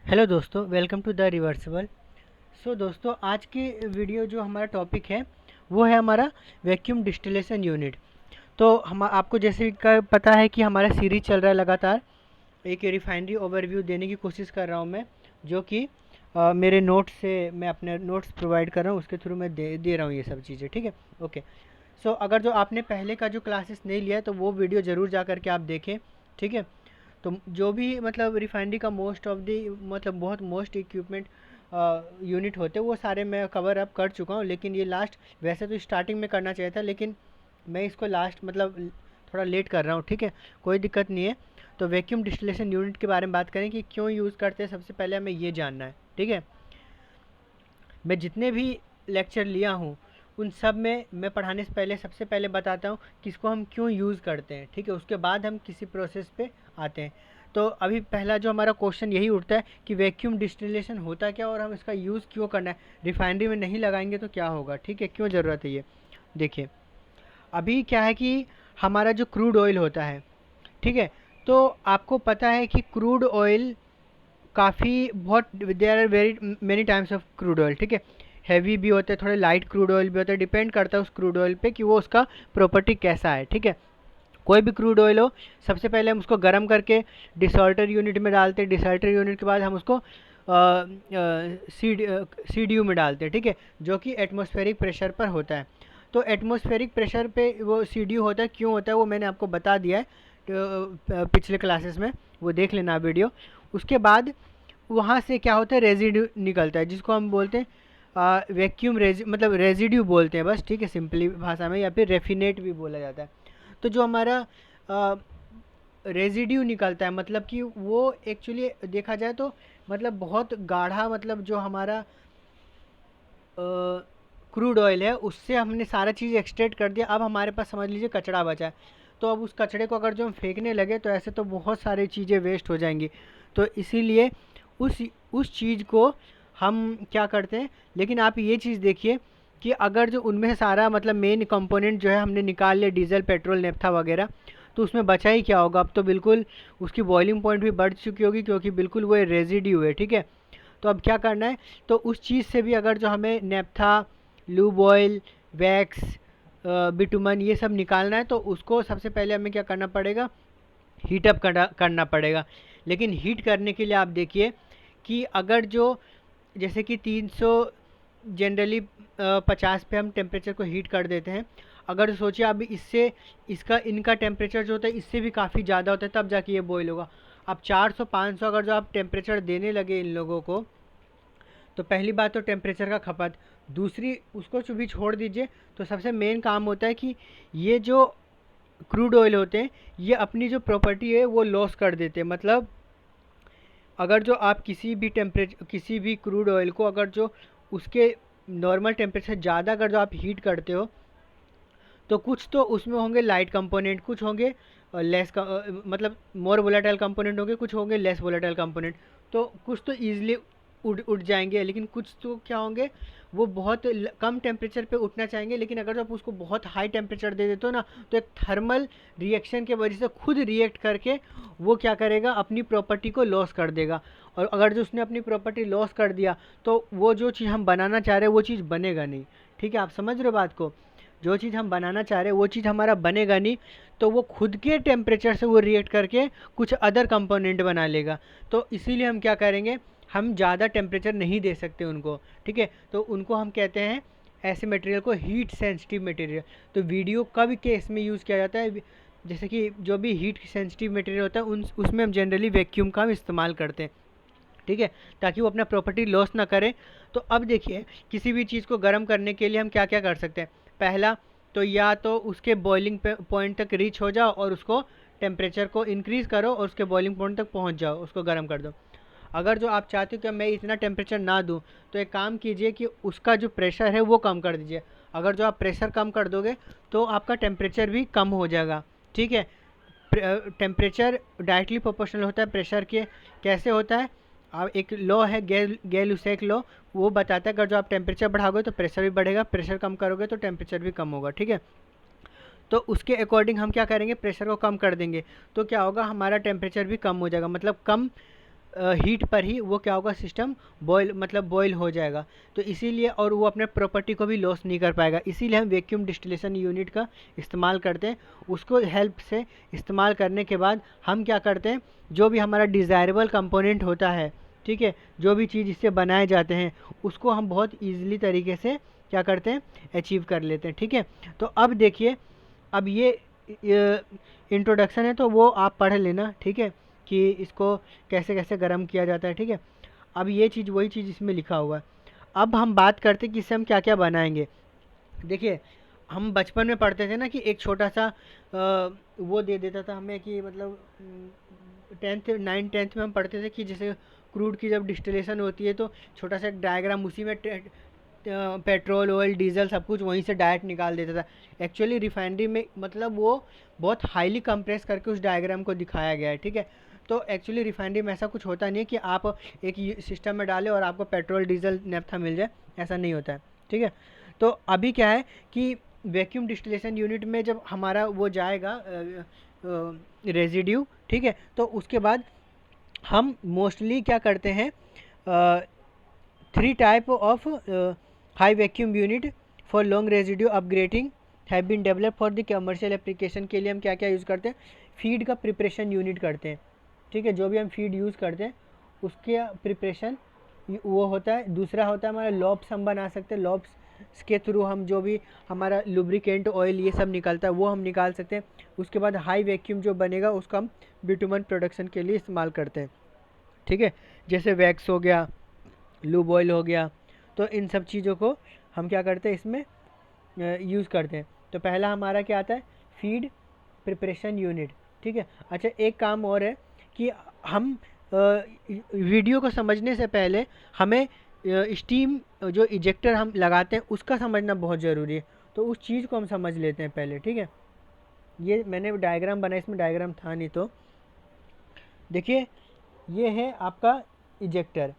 Hello दोस्तों, welcome to the reversible. दोस्तों, आज की वीडियो जो हमारा टॉपिक है वो है हमारा वैक्यूम डिस्टिलेशन यूनिट। तो हम आपको जैसे का पता है कि हमारा सीरीज चल रहा है लगातार। एक रिफाइनरी ओवरव्यू देने की कोशिश कर रहा हूँ मैं, जो कि मेरे नोट्स से मैं अपने नोट्स प्रोवाइड कर रहा हूँ, उसके थ्रू मैं दे रहा हूँ ये सब चीज़ें। ठीक है, ओके। अगर जो आपने पहले का जो क्लासेस नहीं लिया है तो वो वीडियो ज़रूर जा करके आप देखें। ठीक है, तो जो भी मतलब रिफाइनरी का मोस्ट ऑफ दी मतलब बहुत मोस्ट इक्विपमेंट यूनिट होते हैं वो सारे मैं कवर अप कर चुका हूँ, लेकिन ये लास्ट वैसे तो स्टार्टिंग में करना चाहिए था, लेकिन मैं इसको लास्ट मतलब थोड़ा लेट कर रहा हूँ। ठीक है, कोई दिक्कत नहीं है। तो वैक्यूम डिस्टिलेशन यूनिट के बारे में बात करें कि क्यों यूज़ करते हैं, सबसे पहले हमें ये जानना है। ठीक है, मैं जितने भी लेक्चर लिया हूँ उन सब में मैं पढ़ाने से पहले सबसे पहले बताता हूँ कि इसको हम क्यों यूज़ करते हैं। ठीक है, उसके बाद हम किसी प्रोसेस पे आते हैं। तो अभी पहला जो हमारा क्वेश्चन यही उठता है कि वैक्यूम डिस्टिलेशन होता क्या और हम इसका यूज़ क्यों करना है, रिफाइनरी में नहीं लगाएंगे तो क्या होगा। ठीक है, क्यों ज़रूरत है ये देखिए। अभी क्या है कि हमारा जो क्रूड ऑयल होता है, ठीक है, तो आपको पता है कि क्रूड ऑयल काफ़ी बहुत there are very many times of crude oil. ठीक है, हैवी भी होते हैं, थोड़े लाइट क्रूड ऑयल भी होते हैं, डिपेंड करता है उस क्रूड ऑयल पे कि वो उसका प्रॉपर्टी कैसा है। ठीक है, कोई भी क्रूड ऑयल हो, सबसे पहले हम उसको गर्म करके डिसॉल्टर यूनिट में डालते हैं। डिसॉल्टर यूनिट के बाद हम उसको सी डी यू में डालते हैं। ठीक है, जो कि एटमॉस्फेरिक प्रेशर पर होता है। तो एटमॉस्फेरिक प्रेशर पे वो सी डी यू होता है, क्यों होता है वो मैंने आपको बता दिया है पिछले क्लासेस में, वो देख लेना वीडियो। उसके बाद वहाँ से क्या होता है, रेजिड्यू निकलता है जिसको हम बोलते हैं वैक्यूम मतलब रेजिड्यू बोलते हैं बस। ठीक है, सिंपली भाषा में, या फिर रेफिनेट भी बोला जाता है। तो जो हमारा रेजिड्यू निकलता है मतलब कि वो एक्चुअली देखा जाए तो मतलब बहुत गाढ़ा, मतलब जो हमारा क्रूड ऑयल है उससे हमने सारा चीज़ एक्सट्रैक्ट कर दिया। अब हमारे पास समझ लीजिए कचरा बचा है। तो अब उस कचरे को अगर जो हम फेंकने लगे तो ऐसे तो बहुत सारी चीज़ें वेस्ट हो जाएंगी। तो इसीलिए उस चीज़ को हम क्या करते हैं, लेकिन आप ये चीज़ देखिए कि अगर जो उनमें से सारा मतलब मेन कंपोनेंट जो है हमने निकाल लिया, डीजल पेट्रोल नेफ्था वगैरह, तो उसमें बचा ही क्या होगा। अब तो बिल्कुल उसकी बॉइलिंग पॉइंट भी बढ़ चुकी होगी, क्योंकि बिल्कुल वो रेजिड्यू है। ठीक है, तो अब क्या करना है, तो उस चीज़ से भी अगर जो हमें naphtha, lube oil, wax, bitumen ये सब निकालना है तो उसको सबसे पहले हमें क्या करना पड़ेगा, हीटअप करना पड़ेगा। लेकिन हीट करने के लिए आप देखिए कि अगर जो जैसे कि 300 जनरली 50 पे हम टेम्परेचर को हीट कर देते हैं। अगर सोचिए अभी इससे इसका इनका टेम्परेचर जो होता है इससे भी काफ़ी ज़्यादा होता है, तब जाके ये बॉयल होगा। अब 400-500 अगर जो आप टेम्परेचर देने लगे इन लोगों को, तो पहली बात तो टेम्परेचर का खपत, दूसरी उसको भी छोड़ दीजिए। तो सबसे मेन काम होता है कि ये जो क्रूड ऑयल होते हैं ये अपनी जो प्रॉपर्टी है वो लॉस कर देते हैं। मतलब अगर जो आप किसी भी क्रूड ऑयल को अगर जो उसके नॉर्मल टेम्परेचर ज़्यादा अगर जो आप हीट करते हो तो कुछ तो उसमें होंगे लाइट कंपोनेंट, कुछ होंगे मतलब मोर वोलेटाइल कंपोनेंट होंगे, कुछ होंगे लेस वोलेटाइल कंपोनेंट। तो कुछ तो ईजिली उड़ जाएंगे, लेकिन कुछ तो क्या होंगे, वो बहुत कम टेम्परेचर पे उठना चाहेंगे। लेकिन अगर जो आप उसको बहुत हाई टेम्परेचर दे देते हो ना, तो एक थर्मल रिएक्शन के वजह से खुद रिएक्ट करके वो क्या करेगा, अपनी प्रॉपर्टी को लॉस कर देगा। और अगर जो उसने अपनी प्रॉपर्टी लॉस कर दिया तो वो जो चीज़ हम बनाना चाह रहे हैं वो चीज़ बनेगा नहीं। ठीक है, आप समझ रहे हो बात को, जो चीज़ हम बनाना चाह रहे हैं वो चीज़ हमारा बनेगा नहीं। तो वो खुद के टेम्परेचर से वो रिएक्ट करके कुछ अदर कंपोनेंट बना लेगा। तो इसीलिए हम क्या करेंगे, हम ज़्यादा टेम्परेचर नहीं दे सकते उनको। ठीक है, तो उनको हम कहते हैं ऐसे मटेरियल को हीट सेंसिटिव मटेरियल। तो वीडियो कब केस में यूज़ किया जाता है, जैसे कि जो भी हीट सेंसिटिव मटेरियल होता है उसमें हम जनरली वैक्यूम का हम इस्तेमाल करते हैं। ठीक है, ताकि वो अपना प्रॉपर्टी लॉस ना करे। तो अब देखिए, किसी भी चीज़ को गर्म करने के लिए हम क्या क्या कर सकते हैं। पहला तो या तो उसके बॉइलिंग पॉइंट तक रीच हो जाओ और उसको टेम्परेचर को इंक्रीज़ करो और उसके बॉइलिंग पॉइंट तक पहुंच जाओ, उसको गर्म कर दो। अगर जो आप चाहते हो कि मैं इतना टेम्परेचर ना दूं, तो एक काम कीजिए कि उसका जो प्रेशर है वो कम कर दीजिए। अगर जो आप प्रेशर कम कर दोगे तो आपका टेम्परेचर भी कम हो जाएगा। ठीक है, टेम्परेचर डायरेक्टली प्रोपोर्शनल होता है प्रेशर के। कैसे होता है, अब एक लॉ है गैल-लुसेक लॉ, वो बताता है अगर जो आप टेम्परेचर बढ़ाओगे तो प्रेशर भी बढ़ेगा, प्रेशर कम करोगे तो टेम्परेचर भी कम होगा। ठीक है, तो उसके अकॉर्डिंग हम क्या करेंगे, प्रेशर को कम कर देंगे तो क्या होगा, हमारा टेम्परेचर भी कम हो जाएगा। मतलब कम हीट पर ही वो क्या होगा, सिस्टम बॉयल हो जाएगा। तो इसीलिए, और वो अपने प्रॉपर्टी को भी लॉस नहीं कर पाएगा, इसीलिए हम वैक्यूम डिस्टिलेशन यूनिट का इस्तेमाल करते हैं। उसको हेल्प से इस्तेमाल करने के बाद हम क्या करते हैं, जो भी हमारा डिज़ायरेबल कंपोनेंट होता है, ठीक है, जो भी चीज़ इससे बनाए जाते हैं उसको हम बहुत ईजिली तरीके से क्या करते हैं, अचीव कर लेते हैं। ठीक है, तो अब देखिए, अब ये इंट्रोडक्शन है तो वो आप पढ़ लेना, ठीक है, कि इसको कैसे कैसे गर्म किया जाता है। ठीक है, अब ये चीज़, वही चीज़ इसमें लिखा हुआ है। अब हम बात करते हैं कि इससे हम क्या क्या बनाएंगे। देखिए, हम बचपन में पढ़ते थे ना कि एक छोटा सा वो दे देता था हमें, कि मतलब 9th 10th में हम पढ़ते थे कि जैसे क्रूड की जब डिस्टिलेशन होती है तो छोटा सा एक डायग्राम, उसी में पेट्रोल, ऑयल, डीजल सब कुछ वहीं से डायरेक्ट निकाल देता था। एक्चुअली रिफाइनरी में मतलब वो बहुत हाईली कंप्रेस करके उस डायग्राम को दिखाया गया है। ठीक है, तो एक्चुअली रिफाइनरी में ऐसा कुछ होता नहीं है कि आप एक सिस्टम में डालें और आपको पेट्रोल, डीजल, नेफ्था मिल जाए, ऐसा नहीं होता है। ठीक है, तो अभी क्या है कि वैक्यूम डिस्टिलेशन यूनिट में जब हमारा वो जाएगा रेजिड्यू, ठीक है, तो उसके बाद हम मोस्टली क्या करते हैं, 3 type of high vacuum unit for long residue upgrading have been develop for the commercial application. के लिए हम क्या क्या यूज़ करते हैं, फीड का प्रिपरेशन यूनिट करते हैं। ठीक है, जो भी हम फीड यूज़ करते हैं उसके प्रिपरेशन वो होता है। दूसरा होता है हमारा लॉब्स, हम बना सकते हैं, लॉब्स के थ्रू हम जो भी हमारा लुब्रिकेंट, ऑयल, ये सब निकलता है वो हम निकाल सकते हैं। उसके बाद हाई वैक्यूम जो बनेगा उसको हम बिटुमन प्रोडक्शन के लिए इस्तेमाल करते हैं। ठीक है, जैसे वैक्स हो गया, लूब ऑयल हो गया, तो इन सब चीज़ों को हम क्या करते हैं, इसमें यूज़ करते हैं। तो पहला हमारा क्या आता है, फीड प्रिपरेशन यूनिट। ठीक है, अच्छा एक काम और है कि हम वीडियो को समझने से पहले हमें स्टीम जो इजेक्टर हम लगाते हैं उसका समझना बहुत ज़रूरी है। तो उस चीज़ को हम समझ लेते हैं पहले। ठीक है, ये मैंने डायग्राम बनाया, इसमें डायग्राम था नहीं, तो देखिए ये है आपका इजेक्टर।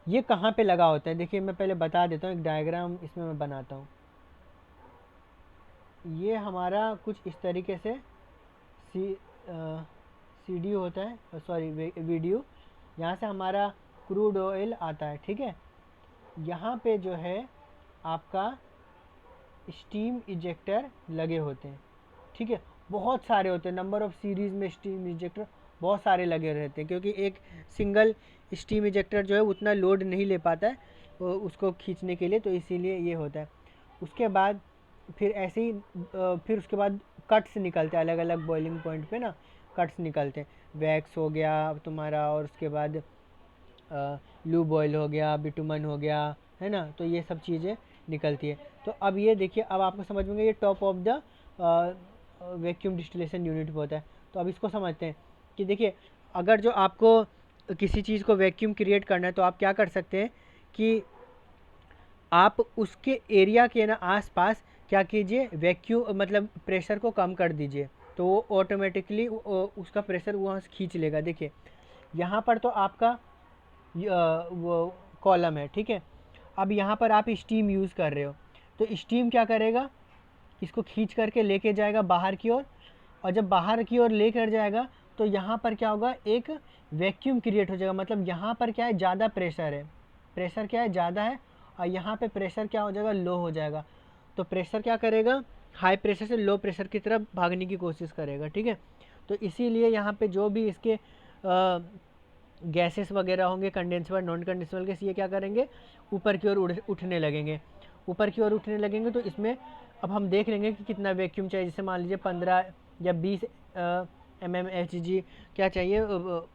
ये कहाँ पे लगा होता है, देखिए मैं पहले बता देता हूँ, एक डायग्राम इसमें मैं बनाता हूँ। ये हमारा कुछ इस तरीके से सीडी होता है, सॉरी वीडियो, यहाँ से हमारा क्रूड ऑयल आता है। ठीक है, यहाँ पे जो है आपका स्टीम इजेक्टर लगे होते हैं। ठीक है, बहुत सारे होते हैं, नंबर ऑफ़ सीरीज़ में स्टीम इजेक्टर बहुत सारे लगे रहते हैं, क्योंकि एक सिंगल स्टीम इजेक्टर जो है उतना लोड नहीं ले पाता है उसको खींचने के लिए, तो इसीलिए ये होता है। उसके बाद फिर ऐसे ही फिर उसके बाद कट्स निकलते हैं अलग अलग बॉइलिंग पॉइंट पे ना, कट्स निकलते हैं। वैक्स हो गया तुम्हारा, और उसके बाद लूब ऑयल हो गया, बिटुमन हो गया, है ना, तो ये सब चीज़ें निकलती है। तो अब ये देखिए, अब आपको समझ में, ये top of the vacuum distillation unit होता है। तो अब इसको समझते हैं कि देखिए, अगर जो आपको किसी चीज़ को वैक्यूम क्रिएट करना है तो आप क्या कर सकते हैं कि आप उसके एरिया के ना आसपास क्या कीजिए, वैक्यूम मतलब प्रेशर को कम कर दीजिए, तो वो ऑटोमेटिकली उसका प्रेशर वहाँ से खींच लेगा। देखिए यहाँ पर तो आपका वो कॉलम है। ठीक है, अब यहाँ पर आप स्टीम यूज़ कर रहे हो, तो स्टीम क्या करेगा, इसको खींच करके लेके जाएगा बाहर की ओर, और जब बाहर की ओर लेकर जाएगा तो यहाँ पर क्या होगा, एक वैक्यूम क्रिएट हो जाएगा। मतलब यहाँ पर क्या है, ज़्यादा प्रेशर है, प्रेशर क्या है, ज़्यादा है, और यहाँ पे प्रेशर क्या हो जाएगा, लो हो जाएगा। तो प्रेशर क्या करेगा, हाई प्रेशर से लो प्रेशर की तरफ भागने की कोशिश करेगा। ठीक है, तो इसीलिए यहाँ पे जो भी इसके गैसेस वगैरह होंगे, कंडेंसबल, नॉन कंडेंसबल गैस, ये क्या करेंगे, ऊपर की ओर उठने लगेंगे, ऊपर की ओर उठने लगेंगे। तो इसमें अब हम देख लेंगे कि कितना वैक्यूम चाहिए। जैसे मान लीजिए 15 या 20 mmHg क्या चाहिए,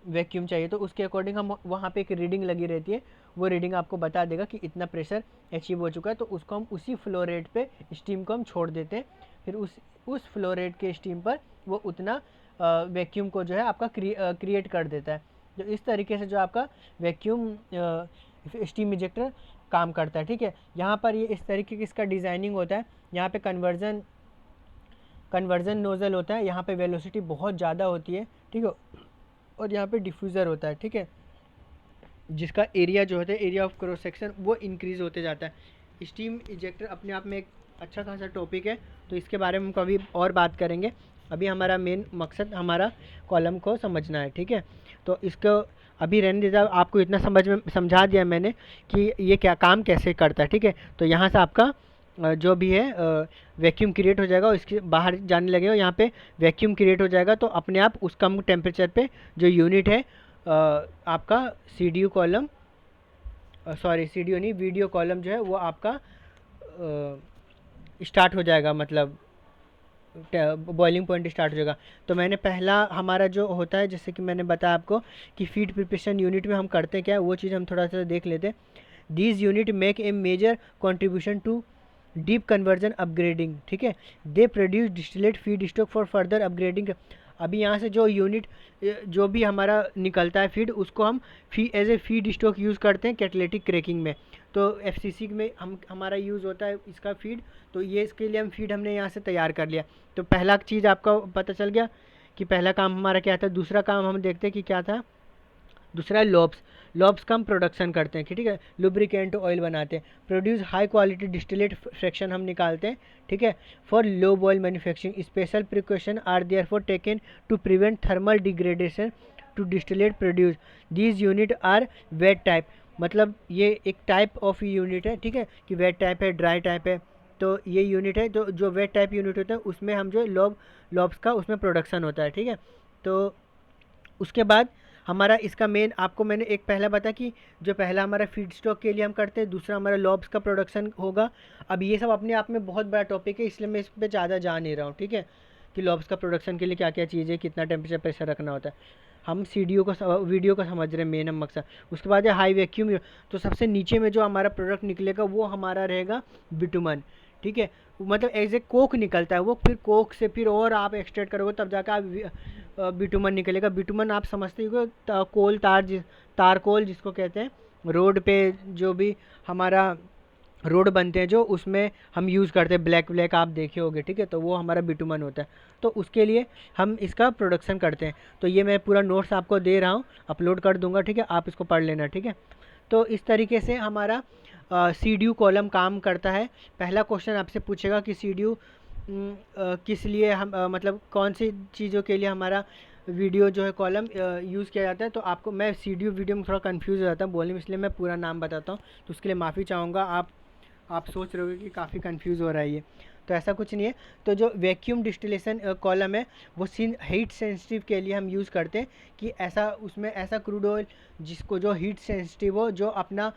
वैक्यूम चाहिए, तो उसके अकॉर्डिंग हम वहाँ पे एक रीडिंग लगी रहती है, वो रीडिंग आपको बता देगा कि इतना प्रेशर अचीव हो चुका है। तो उसको हम उसी फ्लो रेट पे स्टीम को हम छोड़ देते हैं, फिर उस फ्लो रेट के स्टीम पर वो उतना वैक्यूम को जो है आपका क्रिएट कर देता है। तो इस तरीके से जो आपका वैक्यूम स्टीम इजेक्टर काम करता है। ठीक है, यहाँ पर ये इस तरीके की इसका डिज़ाइनिंग होता है। यहाँ पे कन्वर्जन नोज़ल होता है, यहाँ पे वेलोसिटी बहुत ज़्यादा होती है। ठीक है, और यहाँ पे डिफ्यूज़र होता है। ठीक है, जिसका एरिया जो होता है, एरिया ऑफ क्रॉस सेक्शन, वो इंक्रीज़ होते जाता है। स्टीम इजेक्टर अपने आप में एक अच्छा खासा टॉपिक है, तो इसके बारे में हम कभी और बात करेंगे। अभी हमारा मेन मकसद हमारा कॉलम को समझना है। ठीक है, तो इसको अभी रहने दीजिए, आपको इतना समझा दिया मैंने कि ये क्या काम कैसे करता है, ठीक है। तो यहाँ से आपका जो भी है वैक्यूम क्रिएट हो जाएगा और इसके बाहर जाने लगेगा, यहाँ पे वैक्यूम क्रिएट हो जाएगा। तो अपने आप उस कम टेम्परेचर पे जो यूनिट है आपका C D U column, sorry C D U नहीं, वीडियो कॉलम जो है वो आपका स्टार्ट हो जाएगा, मतलब बॉइलिंग पॉइंट स्टार्ट हो जाएगा। तो मैंने पहला हमारा जो होता है, जैसे कि मैंने बताया आपको कि फीड प्रिपरेशन यूनिट में हम करते क्या है, वो चीज़ हम थोड़ा सा देख लेते हैं। These unit make a major contribution to deep conversion upgrading, ठीक है। They produce distillate feed stock for further upgrading. अभी यहाँ से जो यूनिट जो भी हमारा निकलता है फीड, उसको हम as a feed stock use करते हैं कैटालिटिक क्रैकिंग में। तो एफसीसी में हमारा यूज़ होता है इसका फीड। तो ये इसके लिए हम फीड हमने यहाँ से तैयार कर लिया। तो पहला चीज़ आपका पता चल गया कि पहला काम हमारा क्या था। दूसरा काम हम देखते हैं कि क्या था। दूसरा है लॉब्स का हम प्रोडक्शन करते हैं, ठीक है। लुब्रिकेंट ऑयल बनाते हैं, produce high quality distillate fraction हम निकालते हैं, ठीक है। For low boil manufacturing special precaution are there for taken to prevent thermal degradation to distillate produce. These unit are wet type, मतलब ये एक टाइप ऑफ यूनिट है, ठीक है, कि वेट टाइप है, ड्राई टाइप है। तो ये यूनिट है, तो जो वेट टाइप यूनिट होता है उसमें हम जो लॉब्स का उसमें प्रोडक्शन होता है, ठीक है। तो उसके बाद हमारा इसका मेन, आपको मैंने एक पहला बताया कि जो पहला हमारा फीड स्टॉक के लिए हम करते हैं, दूसरा हमारा लॉब्स का प्रोडक्शन होगा। अब ये सब अपने आप में बहुत बड़ा टॉपिक है, इसलिए मैं इस पर ज़्यादा जा नहीं रहा हूँ, ठीक है, कि लॉब्स का प्रोडक्शन के लिए क्या क्या चीज़ें, कितना टेम्परेचर प्रेशर रखना होता है। हम वीडियो को समझ रहे हैं, मेन हम मकसद। उसके बाद है हाई वैक्यूम। तो सबसे नीचे में जो हमारा प्रोडक्ट निकलेगा वो हमारा रहेगा बिटुमन, ठीक है। मतलब एज ए कोक निकलता है वो, फिर कोक से फिर और आप एक्सट्रैक्ट करोगे तब जाकर आप बिटुमन निकलेगा। बिटुमन आप समझते हो कोल तारकोल जिसको कहते हैं, रोड पे जो भी हमारा रोड बनते हैं जो, उसमें हम यूज़ करते हैं, ब्लैक आप देखे होंगे, ठीक है। तो वो हमारा बिटुमन होता है। तो उसके लिए हम इसका प्रोडक्शन करते हैं। तो ये मैं पूरा नोट्स आपको दे रहा हूँ, अपलोड कर दूंगा, ठीक है, आप इसको पढ़ लेना, ठीक है। तो इस तरीके से हमारा सी डी यू कॉलम काम करता है। पहला क्वेश्चन आपसे पूछेगा कि सी डी यू किस लिए हम मतलब कौन सी चीज़ों के लिए हमारा वीडियो जो है कॉलम यूज़ किया जाता है। तो आपको मैं सी डी यू वीडियो में थोड़ा कंफ्यूज हो जाता हूँ बोलने में, इसलिए मैं पूरा नाम बताता हूँ। तो उसके लिए माफ़ी चाहूँगा। आप सोच रहे होगे कि काफ़ी कंफ्यूज हो रहा है ये, तो ऐसा कुछ नहीं है। तो जो वैक्यूम डिस्टिलेशन कॉलम है वो हीट सेंसिटिव के लिए हम यूज़ करते हैं कि ऐसा उसमें ऐसा क्रूड ऑयल जिसको जो हीट सेंसिटिव हो, जो अपना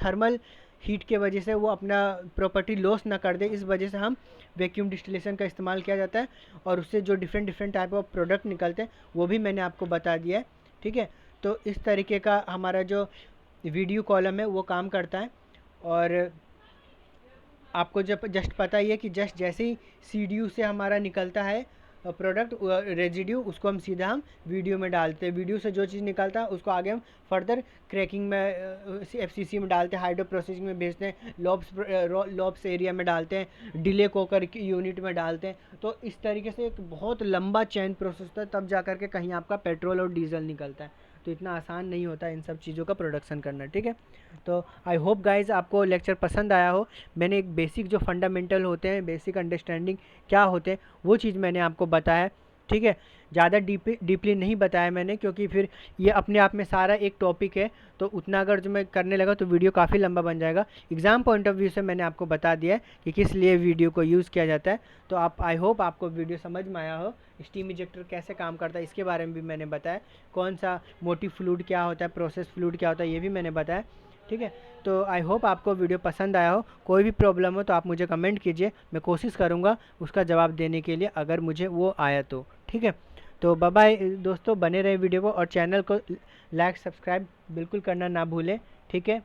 थर्मल हीट के वजह से वो अपना प्रॉपर्टी लॉस ना कर दे, इस वजह से हम वैक्यूम डिस्टिलेशन का इस्तेमाल किया जाता है। और उससे जो डिफरेंट टाइप ऑफ प्रोडक्ट निकलते हैं वो भी मैंने आपको बता दिया है, ठीक है। तो इस तरीके का हमारा जो वीडियो कॉलम है वो काम करता है। और आपको जब जस्ट पता ही है कि जस्ट जैसे ही सी डी यू से हमारा निकलता है प्रोडक्ट रेजिड्यू, उसको हम सीधा हम वीडियो में डालते हैं। वीडियो से जो चीज़ निकलता है उसको आगे हम फर्दर क्रैकिंग में एफ सी सी में डालते हैं, हाइड्रो प्रोसेसिंग में भेजते हैं, लॉब्स एरिया में डालते हैं, डिले कोकर की यूनिट में डालते हैं। तो इस तरीके से एक बहुत लंबा चेन प्रोसेस होता है, तब जा कर के कहीं आपका पेट्रोल और डीजल निकलता है। तो इतना आसान नहीं होता इन सब चीज़ों का प्रोडक्शन करना, ठीक है। तो आई होप गाइज आपको लेक्चर पसंद आया हो। मैंने एक बेसिक जो फंडामेंटल होते हैं, बेसिक अंडरस्टैंडिंग क्या होते हैं, वो चीज़ मैंने आपको बताया, ठीक है। ज़्यादा डीपली नहीं बताया मैंने, क्योंकि फिर ये अपने आप में सारा एक टॉपिक है। तो उतना अगर जो मैं करने लगा तो वीडियो काफ़ी लंबा बन जाएगा। एग्ज़ाम पॉइंट ऑफ व्यू से मैंने आपको बता दिया है कि किस लिए वीडियो को यूज़ किया जाता है। तो आप आई होप आपको वीडियो समझ में आया हो। स्टीम इजेक्टर कैसे काम करता है इसके बारे में भी मैंने बताया, कौन सा मोटिव फ्लूइड क्या होता है, प्रोसेस फ्लूइड क्या होता है, ये भी मैंने बताया, ठीक है। तो आई होप आपको वीडियो पसंद आया हो। कोई भी प्रॉब्लम हो तो आप मुझे कमेंट कीजिए, मैं कोशिश करूँगा उसका जवाब देने के लिए, अगर मुझे वो आया तो, ठीक है। तो बाय बाय दोस्तों, बने रहे वीडियो को, और चैनल को लाइक सब्सक्राइब बिल्कुल करना ना भूलें, ठीक है।